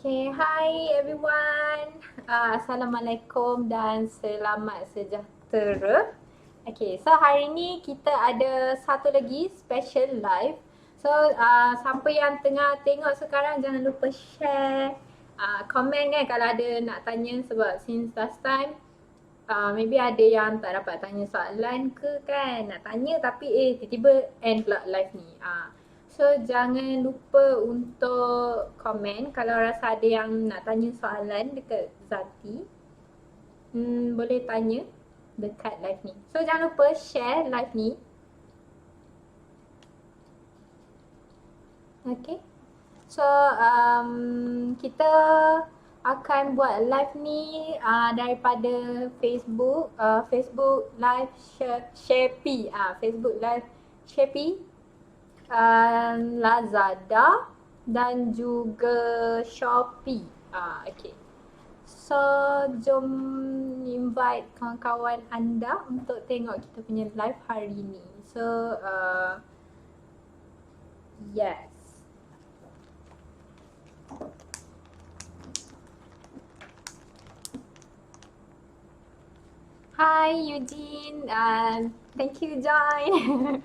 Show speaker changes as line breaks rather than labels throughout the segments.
Okay, hi everyone. Assalamualaikum dan selamat sejahtera. Okay, so hari ni kita ada satu lagi special live. So, siapa yang tengah tengok sekarang jangan lupa share, komen kan kalau ada nak tanya sebab since last time maybe ada yang tak dapat tanya soalan ke kan, nak tanya tapi tiba-tiba end pula live ni. So jangan lupa untuk komen kalau rasa ada yang nak tanya soalan dekat Zati. Boleh tanya dekat live ni. So jangan lupa share live ni. Okay. So kita akan buat live ni daripada Facebook, Facebook live Shopee, Facebook live Shopee, Lazada dan juga Shopee. Okay. So jom invite kawan-kawan anda untuk tengok kita punya live hari ni. So yes. Hi Eugene, thank you join.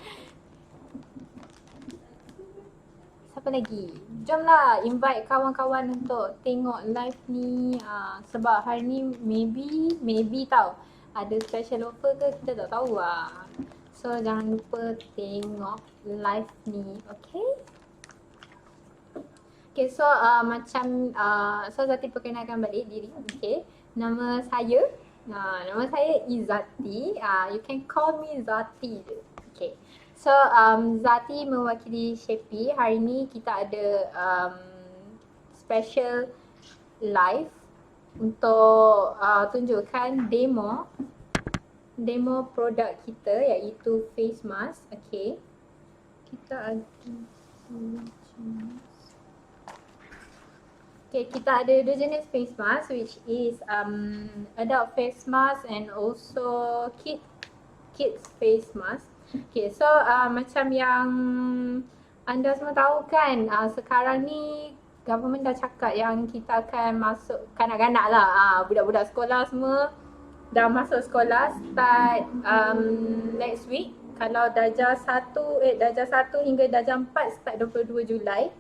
Siapa lagi? Jomlah invite kawan-kawan untuk tengok live ni, sebab hari ni maybe tau ada special offer ke kita tak tahu lah. So jangan lupa tengok live ni, okay? Okay, so so Zati perkenalkan balik diri, okay? Nama saya Izzati. You can call me Zati je. Okay. So Zati mewakili Shopee. Hari ni kita ada special live untuk tunjukkan demo produk kita iaitu face mask. Okay. Kita ada Okay, kita ada dua jenis face mask which is adult face mask and also kids face mask. Okay, so macam yang anda semua tahu kan, sekarang ni government dah cakap yang kita akan masuk kanak-kanak lah, budak-budak sekolah semua dah masuk sekolah start next week. Kalau darjah 1 hingga darjah 4 start 22 Julai.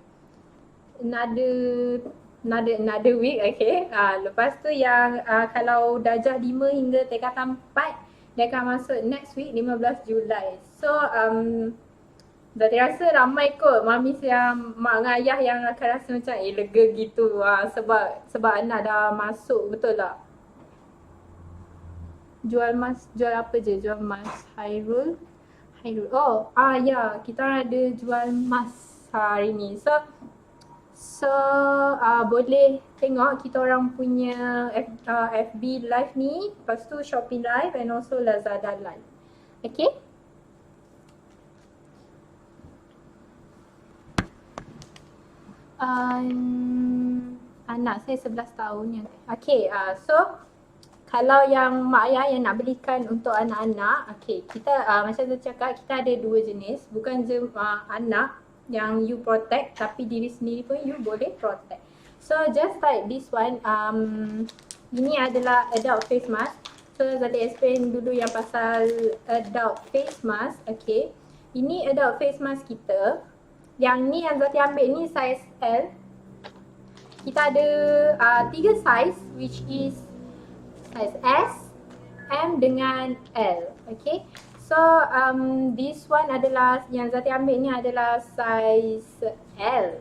Another week, okay. Lepas tu yang kalau darjah 5 hingga tingkatan 4 dia akan masuk next week 15 Julai. So Zati rasa ramai kot mamis yang mak dengan ayah yang akan rasa macam lega gitu sebab anak dah masuk, betul tak? Jual apa je? Jual mask Hairul. Oh, ya, kita ada jual mask hari ni. So boleh tengok kita orang punya FB live ni, lepas tu Shopee live and also Lazada live. Okay? Anak saya 11 tahun yang okay, so kalau yang mak ayah yang nak belikan untuk anak-anak, okay, kita macam tu cakap, kita ada dua jenis, bukan je anak yang you protect tapi diri sendiri pun you boleh protect. So just like this one, ini adalah adult face mask. So Zati explain dulu yang pasal adult face mask. Okay, ini adult face mask kita. Yang ni yang Zati ambil ni size L. Kita ada 3 size which is size S, M dengan L. Okay, so this one adalah yang Zati ambil ni adalah size L.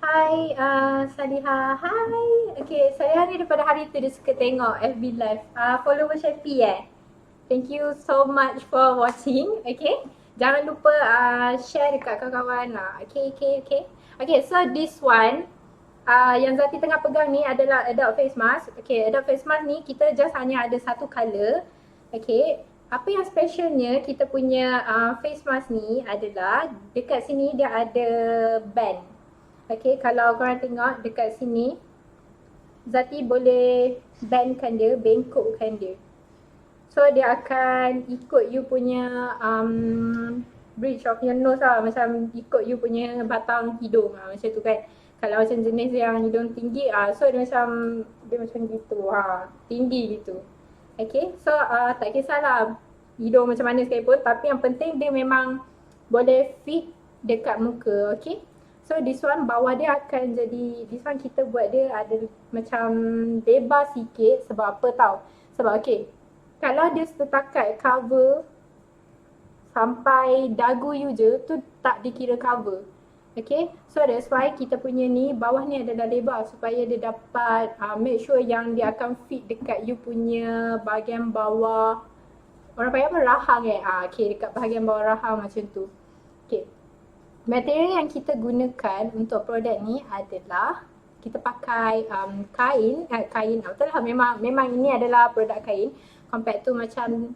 Hai Saliha, hai. Okay, Saliha ni daripada hari tu dia suka tengok FB live. Follower Shopee Thank you so much for watching. Okay, jangan lupa share dekat kawan-kawan lah. Okay. Okay, so this one yang Zati tengah pegang ni adalah adult face mask. Okay, adult face mask ni kita just hanya ada satu color. Okay, apa yang specialnya kita punya face mask ni adalah dekat sini dia ada band. Okay, kalau korang tengok dekat sini, Zati boleh bandkan dia, bengkokkan dia. So dia akan ikut you punya bridge of your nose lah, macam ikut you punya batang hidung macam tu kan. Kalau macam jenis yang hidung tinggi so dia macam gitu tinggi gitu. Okay, so tak kisahlah hidung macam mana sekalipun, tapi yang penting dia memang boleh fit dekat muka. Okay, so this one bawah dia akan jadi, this one kita buat dia ada macam lebar sikit. Sebab apa tau? Sebab okay, kalau dia setakat cover sampai dagu you je, tu tak dikira cover. Okay, so that's why kita punya ni, bawah ni adalah lebar supaya dia dapat make sure yang dia akan fit dekat you punya bahagian bawah. Orang panggil apa? Rahang okay, dekat bahagian bawah rahang macam tu. Okay, material yang kita gunakan untuk produk ni adalah kita pakai kain, betul lah, memang ini adalah produk kain. Compared to macam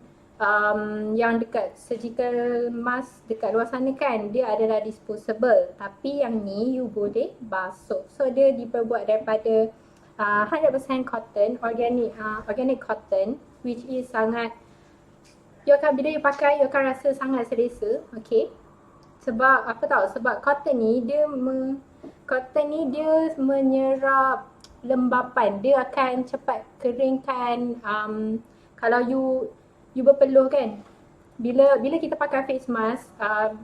yang dekat surgical mask dekat luar sana kan, dia adalah disposable. Tapi yang ni you boleh basuh. So dia diperbuat daripada 100% cotton, organic cotton, which is sangat, bila you pakai, you akan rasa sangat selesa. Okay, sebab apa tau? Sebab cotton ni dia menyerap lembapan. Dia akan cepat keringkan kalau you berpeluh kan. Bila kita pakai face mask,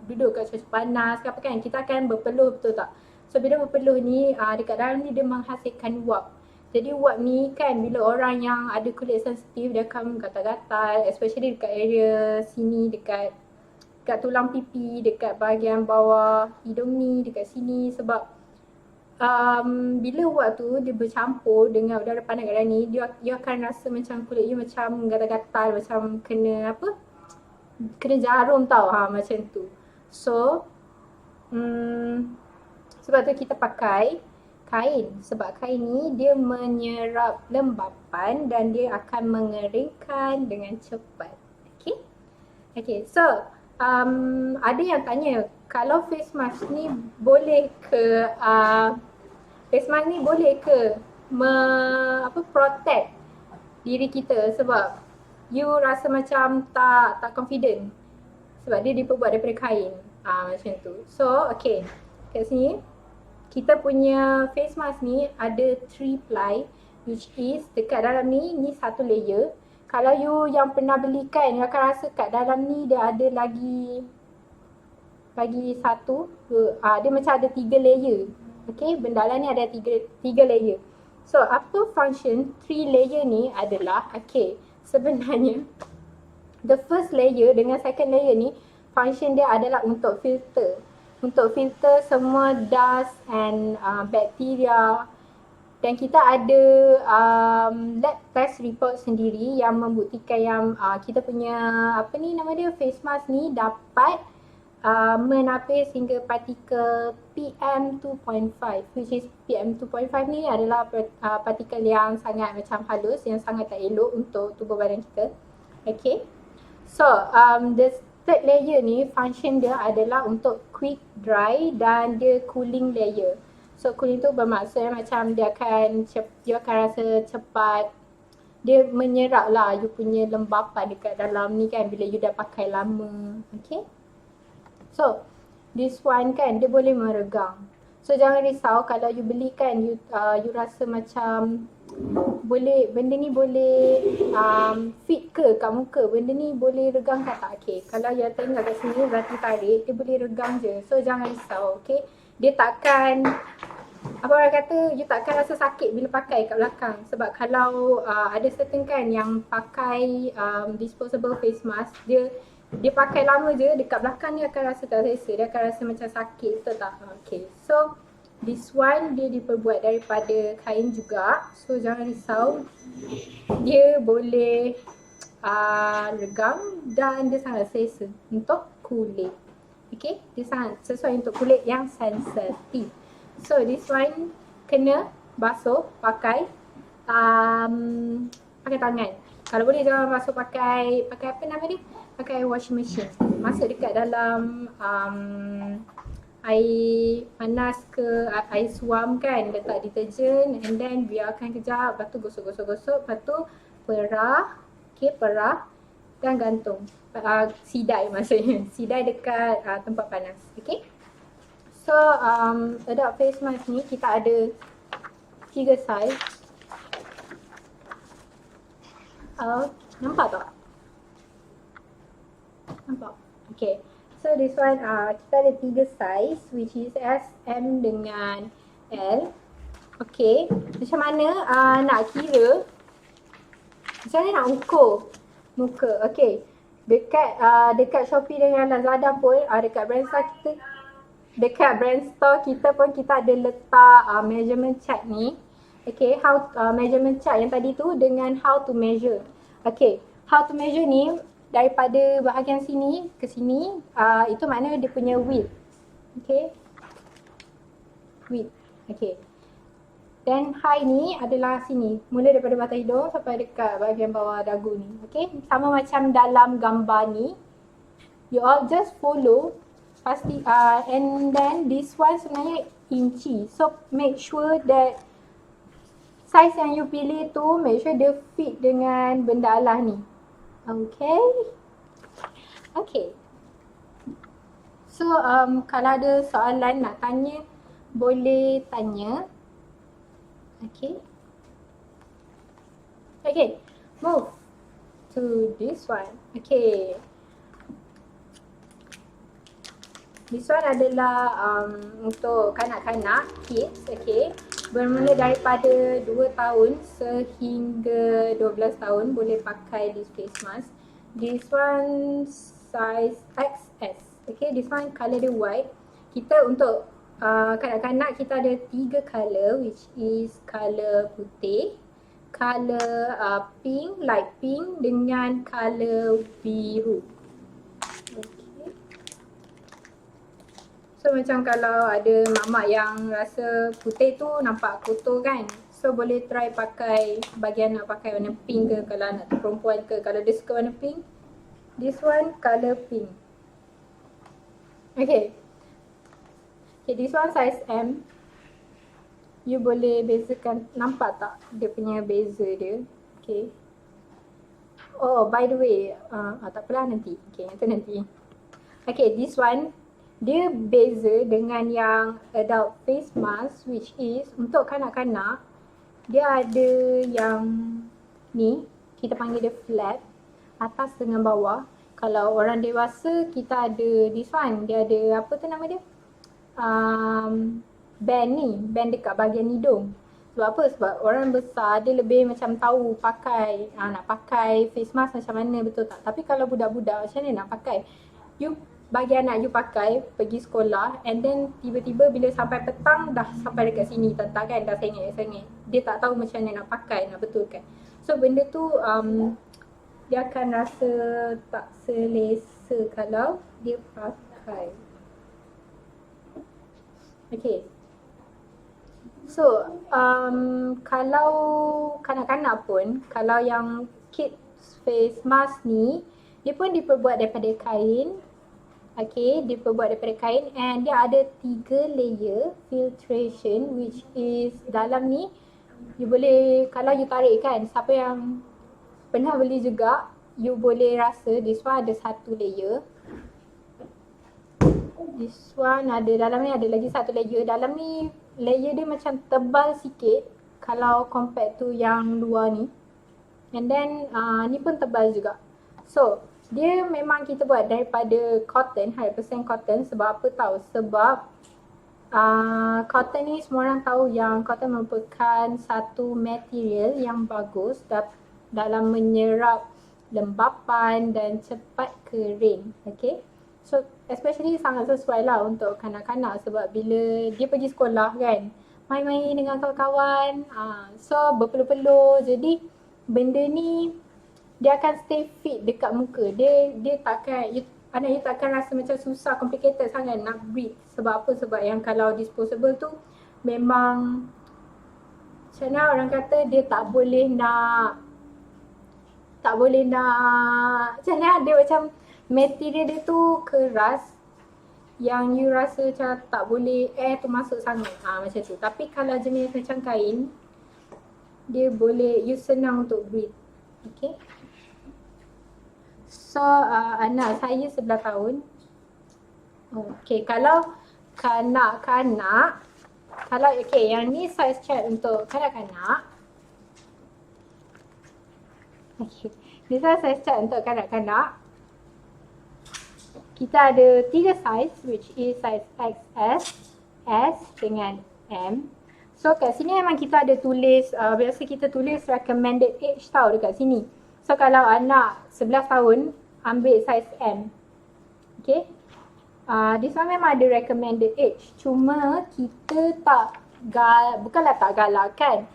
duduk kat cuaca panas ke apa kan, kita akan berpeluh, betul tak? So bila berpeluh ni, dekat dalam ni dia menghasilkan wap. Jadi wap ni kan, bila orang yang ada kulit sensitif, dia akan gatal-gatal, especially dekat area sini, dekat tulang pipi, dekat bahagian bawah hidung ni, dekat sini. Sebab bila wap tu dia bercampur dengan udara panas kat dalam ni, you akan rasa macam kulit you macam gatal-gatal, macam kena jarum tau, macam tu. So sebab tu kita pakai kain. Sebab kain ni dia menyerap lembapan dan dia akan mengeringkan dengan cepat. Okay, so ada yang tanya, kalau face mask ni boleh ke protect diri kita, sebab you rasa macam tak confident sebab dia diperbuat daripada kain macam tu. So okay, kat sini kita punya face mask ni ada 3 ply, which is dekat dalam ni satu layer. Kalau you yang pernah belikan, you akan rasa kat dalam ni dia ada lagi satu, dia macam ada 3 layer. Okay, benda dalam ni ada 3 layer. So apa function 3 layer ni adalah, okay, sebenarnya the first layer dengan second layer ni, function dia adalah untuk filter semua dust and bacteria. Dan kita ada lab test report sendiri yang membuktikan yang kita punya face mask ni dapat menapis hingga partikel PM2.5, which is PM2.5 ni adalah partikel yang sangat macam halus, yang sangat tak elok untuk tubuh badan kita. Okay, so the third layer ni function dia adalah untuk quick dry dan dia cooling layer. So cooling tu bermaksud macam dia akan rasa cepat, dia menyerap lah you punya lembapan dekat dalam ni kan, bila you dah pakai lama. Okay, so this one kan dia boleh meregang. So jangan risau kalau you beli kan, you rasa macam benda ni boleh fit ke kat muka, benda ni boleh regang ke tak. Okay, kalau you tengok kat sini berarti tarik, dia boleh regang je. So jangan risau. Okay, dia takkan, apa orang kata, you takkan rasa sakit bila pakai kat belakang. Sebab kalau ada certain kan yang pakai disposable face mask, dia pakai lama je, dekat belakang ni akan rasa tak selesa, dia akan rasa macam sakit, betul tak? Okay, so this one dia diperbuat daripada kain juga. So jangan risau, dia boleh regang dan dia sangat selesa untuk kulit. Okay, dia sangat sesuai untuk kulit yang sensitif. So this one kena basuh pakai tangan. Kalau boleh jangan basuh pakai apa nama dia? Pakai washing machine. Masuk dekat dalam air panas ke air suam kan, letak deterjen and then biarkan kejap, lepas tu gosok, lepas tu perah. Okay, perah dan gantung. Sidai maksudnya. Sidai dekat tempat panas. Okay. So adult face mask ni kita ada 3 size. Nampak tak? Nampak? Okay. So this one kita ada 3 size which is S, M dengan L. Okay. Macam mana nak kira? Macam mana nak ukur muka? Okay. Dekat Shopee dengan Lazada pun, dekat brand store kita pun kita ada letak measurement chart ni. Okay, measurement chart yang tadi tu dengan how to measure. Okay, how to measure ni daripada bahagian sini ke sini, itu maknanya dia punya width. Okay, width. Okay. Dan high ni adalah sini, mula daripada batang hidung sampai dekat bahagian bawah dagu ni. Okay, sama macam dalam gambar ni. You all just follow pasti, and then this one sebenarnya inci. So make sure that size yang you pilih tu, make sure dia fit dengan benda alah ni. Okay. Okay. So kalau ada soalan nak tanya, boleh tanya. Okay. Okay. Move to this one. Okay. This one adalah untuk kanak-kanak, kids. Okay. Bermula daripada 2 tahun sehingga 12 tahun boleh pakai this face mask. This one size XS. Okay, this one colour dia white. Kita untuk kanak-kanak kita ada 3 colour which is colour putih, colour pink, light pink dengan colour biru. Okay. So macam kalau ada mak-mak yang rasa putih tu nampak kotor kan, so boleh try pakai bahagian nak pakai warna pink ke, kalau anak tu perempuan ke, kalau dia suka warna pink, this one colour pink. Okay. Okay, this one size M. You boleh bezakan, nampak tak dia punya beza dia. Okay. Oh, by the way, tak apalah nanti. Okay, itu nanti. Okay, this one dia beza dengan yang adult face mask which is untuk kanak-kanak. Dia ada yang ni, kita panggil dia flat, atas dengan bawah. Kalau orang dewasa kita ada this one, dia ada apa tu nama dia? Band ni, band dekat bahagian hidung. Sebab apa? Sebab orang besar dia lebih macam tahu pakai, nak pakai face mask macam mana, betul tak? Tapi kalau budak-budak macam mana nak pakai? You bagi anak you pakai, pergi sekolah, and then tiba-tiba bila sampai petang dah sampai dekat sini tak kan, dah sengit-sengit. Dia tak tahu macam mana nak pakai, nak betulkan. So benda tu dia akan rasa tak selesa kalau dia pakai. Okay. So, kalau kanak-kanak pun, kalau yang kids face mask ni, dia pun diperbuat daripada kain. Okay, diperbuat daripada kain and dia ada 3 layer filtration which is dalam ni, you boleh, kalau you tarik kan, siapa yang pernah beli juga, you boleh rasa this one ada 1 layer. This one ada, dalam ni ada lagi 1 layer. Dalam ni layer dia macam tebal sikit kalau compare to yang luar ni. And then ni pun tebal juga. So dia memang kita buat daripada cotton, 100% cotton. Sebab apa tahu? Sebab cotton ni semua orang tahu yang cotton merupakan satu material yang bagus dalam menyerap lembapan dan cepat kering. Okay. So especially sangat sesuai lah untuk kanak-kanak sebab bila dia pergi sekolah kan, main-main dengan kawan-kawan, so berpeluh-peluh, jadi benda ni dia akan stay fit dekat muka. Dia takkan, anak you takkan rasa macam susah, complicated sangat nak breathe. Sebab apa? Sebab yang kalau disposable tu memang macam mana orang kata, dia tak boleh nak macam mana, dia macam material dia tu keras yang you rasa macam tak boleh air tu masuk sangat, macam tu. Tapi kalau jenis macam kain, dia boleh, you senang untuk breathe. Okay. So anak saya 11 tahun. Okay, kalau kanak-kanak, kalau okay, yang ni size chart untuk kanak-kanak. Okay, ni size chart untuk kanak-kanak. Kita ada 3 size, which is size XS, S dengan M. So kat sini memang kita ada tulis, biasa kita tulis recommended age tau dekat sini. So kalau anak 11 tahun, ambil size M. Okay. This one memang ada recommended age. Cuma kita bukanlah tak galakkan.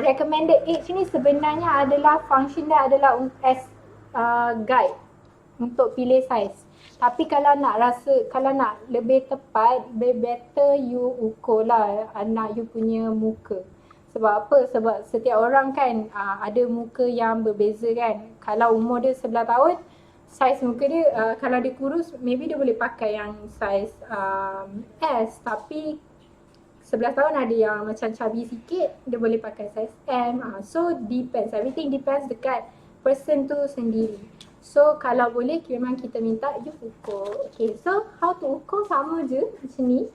Recommended age ni sebenarnya adalah function dia adalah as guide untuk pilih size. Tapi kalau nak lebih tepat, better you ukur lah anak you punya muka. Sebab apa? Sebab setiap orang kan ada muka yang berbeza kan. Kalau umur dia 11 tahun, saiz muka dia, kalau dia kurus, maybe dia boleh pakai yang saiz S. Tapi 11 tahun ada yang macam chubby sikit, dia boleh pakai saiz M. So depends, everything depends dekat person tu sendiri. So kalau boleh memang kita minta you ukur. Okay, so how to ukur sama je macam ni.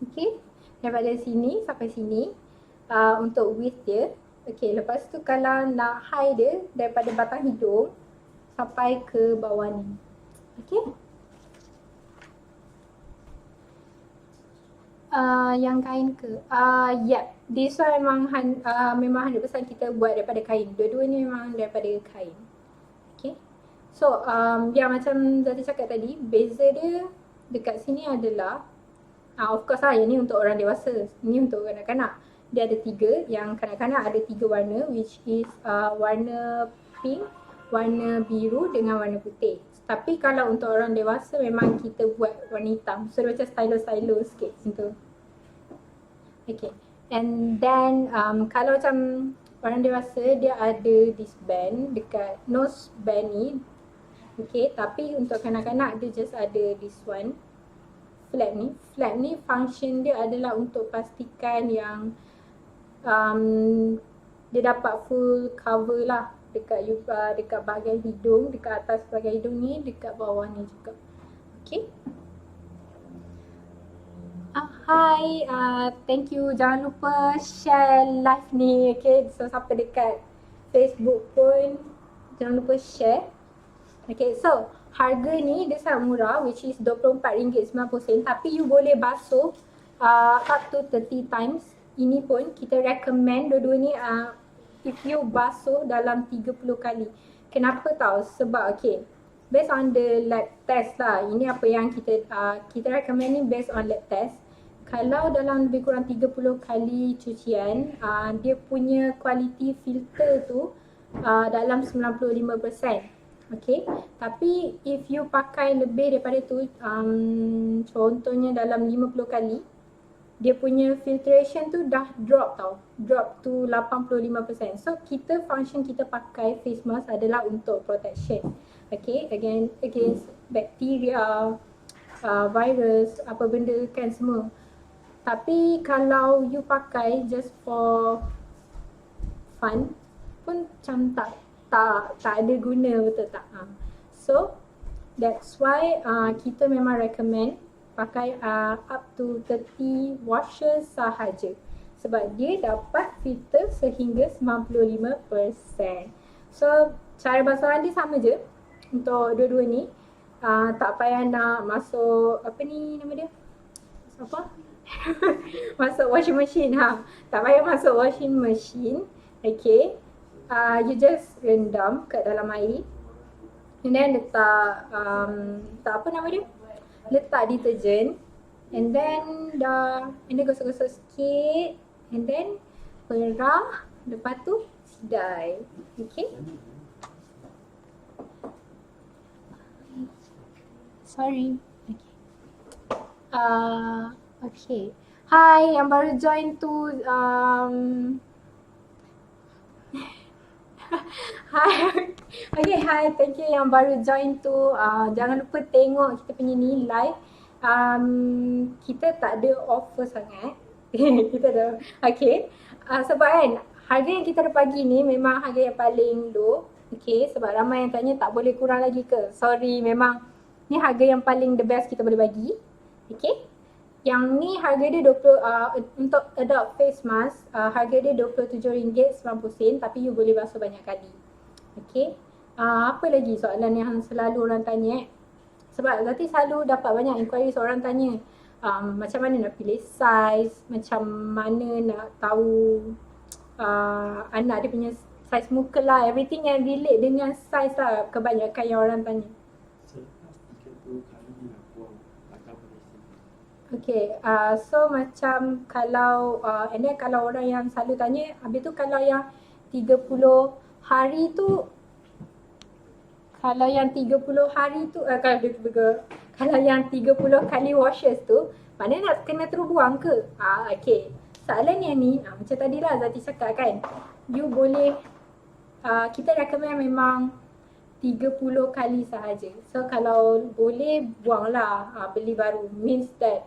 Okay, daripada sini sampai sini untuk width dia. Okay, lepas tu kalau nak high dia daripada batang hidung sampai ke bawah ni. Okay. Yang kain ke? Yeah, this one memang 100% kita buat daripada kain. Dua-dua ni memang daripada kain. Okay. So, yang macam Zati cakap tadi, beza dia dekat sini adalah of course lah, yang ni untuk orang dewasa. Ni untuk kanak-kanak. Dia ada 3. Yang kanak-kanak ada 3 warna, which is warna pink, warna biru dengan warna putih. Tapi kalau untuk orang dewasa memang kita buat warna hitam. So dia macam stylo-stylo sikit macam tu. Okay. And then kalau macam orang dewasa, dia ada this band dekat nose band ni. Okay, tapi untuk kanak-kanak dia just ada this one. Flap ni. Flap ni function dia adalah untuk pastikan yang dia dapat full cover lah dekat bahagian hidung, dekat atas bahagian hidung ni, dekat bawah ni juga. Okay. Hi, thank you. Jangan lupa share live ni, okay. So siapa dekat Facebook pun jangan lupa share. Okay, so harga ni dia sangat murah, which is RM24.90, tapi you boleh basuh up to 30 times. Ini pun kita recommend dua-dua ni if you basuh dalam 30 kali. Kenapa tahu? Sebab okay, based on the lab test lah. Ini apa yang kita recommend ni based on lab test. Kalau dalam lebih kurang 30 kali cucian, dia punya quality filter tu dalam 95%. Okay, tapi if you pakai lebih daripada tu, contohnya dalam 50 kali, dia punya filtration tu dah drop tau. Drop to 85%. So function kita pakai face mask adalah untuk protection. Okay, against bacteria, virus, apa benda kan semua. Tapi kalau you pakai just for fun pun macam tak ada guna, betul tak? So that's why kita memang recommend pakai up to 30 washes sahaja. Sebab dia dapat filter sehingga 95%. So cara basuhan dia sama je untuk dua-dua ni. Tak payah nak masuk apa ni nama dia? Apa? Masuk washing machine. Tak payah masuk washing machine. Okay. You just rendam kat dalam air. And then letak apa nama dia? Letak detergent. And then gosok-gosok sikit. And then perah. Lepas tu sidai. Okay. Sorry. Okay. Okay. Hi, yang baru join tu Hi. Okay, hi. Thank you yang baru join tu. Jangan lupa tengok kita punya ni live. Kita tak ada offer sangat. Kita ada. Okay. Sebab kan harga yang kita ada pagi ni memang harga yang paling low. Okay, sebab ramai yang tanya tak boleh kurang lagi ke? Sorry, memang ni harga yang paling the best kita boleh bagi. Okay. Yang ni harga dia 20 untuk adult face mask, harga dia RM27.90 tapi you boleh basuh banyak kali. Okay. Apa lagi soalan yang selalu orang tanya? Sebab Zati selalu dapat banyak inquiry orang tanya macam mana nak pilih size, macam mana nak tahu anak dia punya size muka lah, everything yang relate dengan size lah kebanyakan yang orang tanya.
Selepas 30 kali nak buang atau berisi.
Okay, so macam kalau and then kalau orang yang selalu tanya, habis tu kalau yang 30 hari tu, kalau yang 30 hari tu, kalau yang 30 kali washes tu, maknanya nak kena terus buang ke? Okay, soalan yang ni, macam tadi lah Zati cakap kan, you boleh, kita recommend memang 30 kali sahaja. So kalau boleh buanglah, beli baru. Means that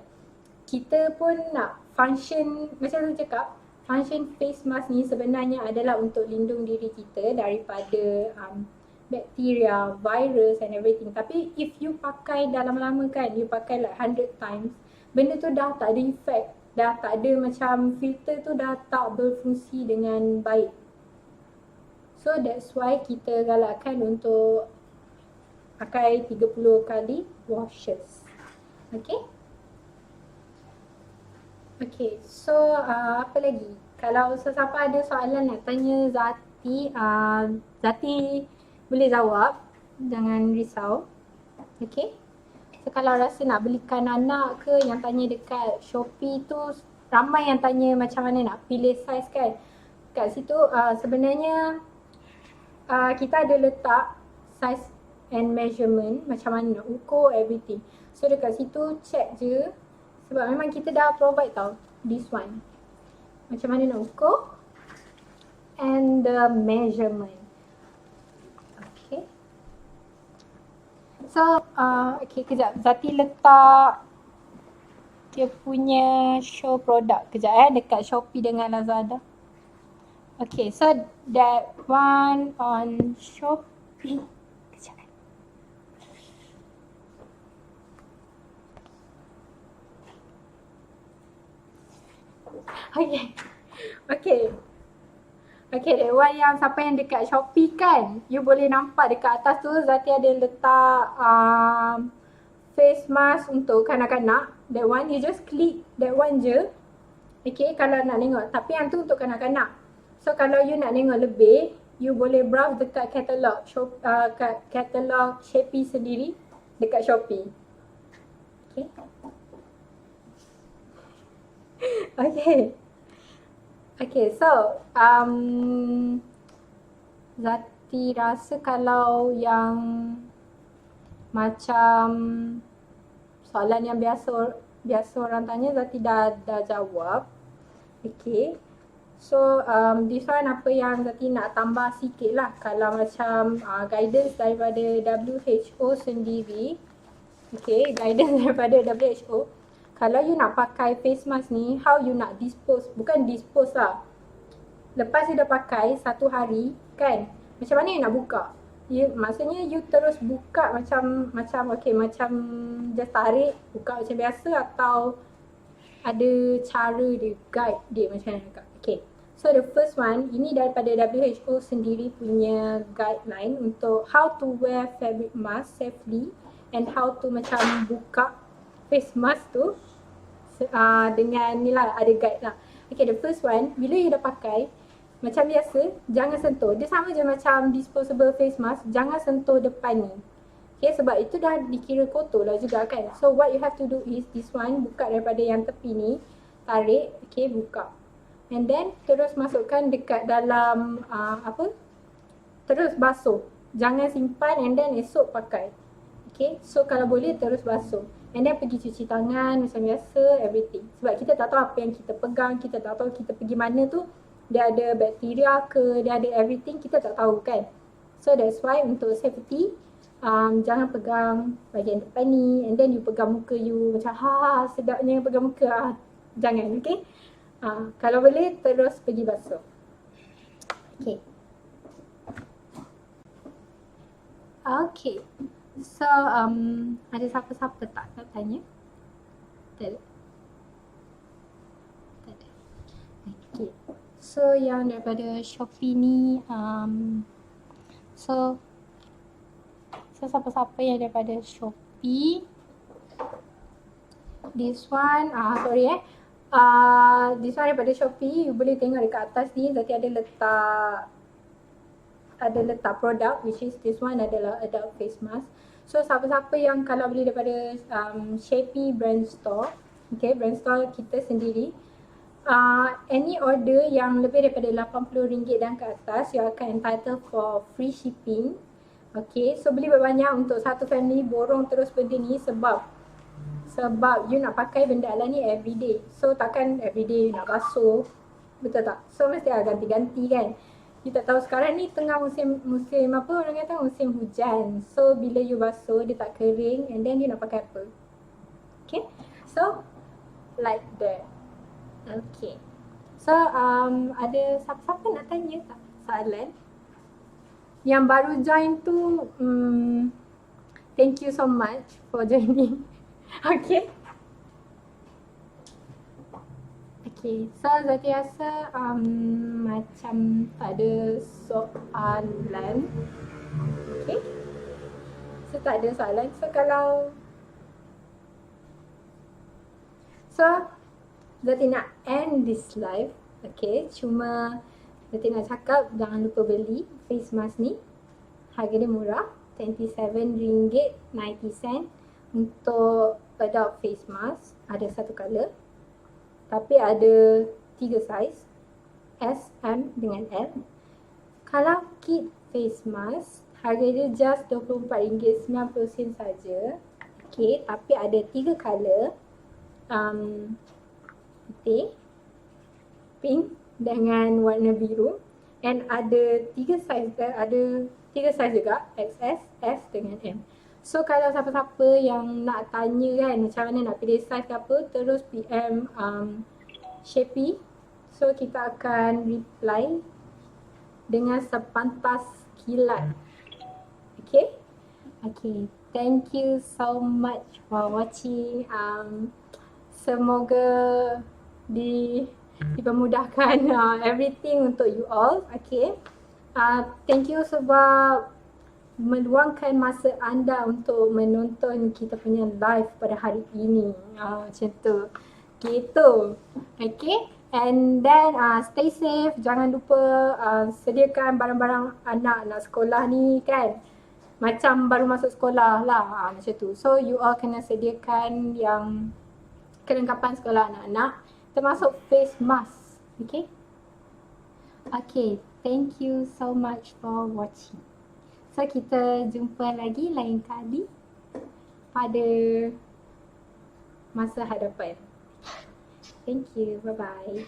kita pun nak function, macam saya cakap, function face mask ni sebenarnya adalah untuk lindung diri kita daripada bakteria, virus and everything. Tapi if you pakai dah lama-lama kan, you pakai like 100 times, benda tu dah tak ada effect, dah tak ada, macam filter tu dah tak berfungsi dengan baik. So that's why kita galakkan untuk pakai 30 kali washes. Okay. Okay, so apa lagi? Kalau sesiapa ada soalan nak tanya Zati, Zati boleh jawab. Jangan risau. Okay. So kalau rasa nak belikan anak ke, yang tanya dekat Shopee tu, ramai yang tanya macam mana nak pilih size kan. Kat situ sebenarnya kita ada letak size and measurement, macam mana nak ukur everything. So dekat situ check je, sebab memang kita dah provide tau this one, macam mana nak ukur and the measurement. Okay. So okay, kejap Zati letak dia punya show product kejap dekat Shopee dengan Lazada. Okay, so that one on Shopee. Kejap. Okay. Okay. Okay, that one yang siapa yang dekat Shopee kan, you boleh nampak dekat atas tu Zati ada letak face mask untuk kanak-kanak. That one, you just click that one je. Okay, kalau nak tengok. Tapi yang tu untuk kanak-kanak. So kalau you nak tengok lebih, you boleh browse dekat katalog katalog Shopee sendiri dekat Shopee. Okay. Okay. Okay, so Zati rasa kalau yang macam soalan yang biasa orang tanya, Zati dah jawab. Okay. So this one apa yang Zati nak tambah sikit lah, kalau macam guidance daripada WHO sendiri. Okay, guidance daripada WHO, kalau you nak pakai face mask ni, how you nak dispose, bukan dispose lah, lepas you dah pakai 1 hari kan, macam mana you nak buka? Maksudnya you terus buka macam okay, macam just tarik, buka macam biasa, atau ada cara dia, guide dia macam mana buka. Okay, so the first one, ini daripada WHO sendiri punya guideline untuk how to wear fabric mask safely and how to macam buka face mask tu dengan ni lah, ada guide lah. Okay, the first one, bila you dah pakai, macam biasa, jangan sentuh. Dia sama je macam disposable face mask, jangan sentuh depan ni. Okay, sebab itu dah dikira kotor lah juga kan. So what you have to do is this one, buka daripada yang tepi ni, tarik, okay, buka. And then terus masukkan dekat dalam terus basuh. Jangan simpan and then esok pakai. Okay, so kalau boleh terus basuh. And then pergi cuci tangan macam biasa, everything. Sebab kita tak tahu apa yang kita pegang, kita tak tahu kita pergi mana tu, dia ada bakteria ke, dia ada everything, kita tak tahu kan. So that's why untuk safety, jangan pegang bahagian depan ni, and then you pegang muka you macam sedapnya pegang muka, jangan, okay. Kalau boleh terus pergi basuh. Okay. Okay. So, ada siapa-siapa tak nak tanya? Tak ada. Tak ada. Okay. So, yang daripada Shopee ni, so siapa-siapa yang daripada Shopee, this one, this one daripada Shopee, you boleh tengok dekat atas ni, nanti ada letak produk, which is this one adalah adult face mask. So siapa-siapa yang kalau beli daripada Shopee brand store, okay, brand store kita sendiri, any order yang lebih daripada RM80 dan ke atas, you akan entitled for free shipping. Okay, so beli banyak untuk satu family, borong terus benda ni sebab you nak pakai benda ala ni everyday. So takkan everyday you nak basuh, betul tak? So mesti ganti-ganti kan. You tak tahu sekarang ni tengah musim apa orang kata, musim hujan. So bila you basuh dia tak kering and then you nak pakai apa? Okay, so like that. Okay, so ada siapa-siapa nak tanya tak soalan? Yang baru join tu, thank you so much for joining. Okay. Okay, so Zati rasa macam tak ada soalan. Okay, so tak ada soalan. So Zati nak end this live. Okay, cuma Zati nak cakap jangan lupa beli face mask ni. Harga dia murah, RM27.90 untuk adult face mask. Ada satu colour, tapi ada 3 saiz, S, M dengan L. Kalau kit face mask, harga dia just RM24.90 saja. Okay, tapi ada 3 colour, putih, pink dengan warna biru, and ada 3 saiz, juga, XS, S dengan M. So kalau siapa-siapa yang nak tanya kan macam mana nak pilih saiz ke apa, terus PM Shopee. So kita akan reply dengan sepantas kilat. Okay? Okay, thank you so much for watching. Semoga dipermudahkan everything untuk you all. Okay, thank you sebab meluangkan masa anda untuk menonton kita punya live pada hari ini. Macam tu. Gitu. Okay, and then stay safe. Jangan lupa sediakan barang-barang anak nak sekolah ni kan. Macam baru masuk sekolah lah, macam tu. So you all kena sediakan yang kelengkapan sekolah anak-anak, termasuk face mask. Okay? Okay, thank you so much for watching. So kita jumpa lagi lain kali pada masa hadapan. Thank you, bye-bye.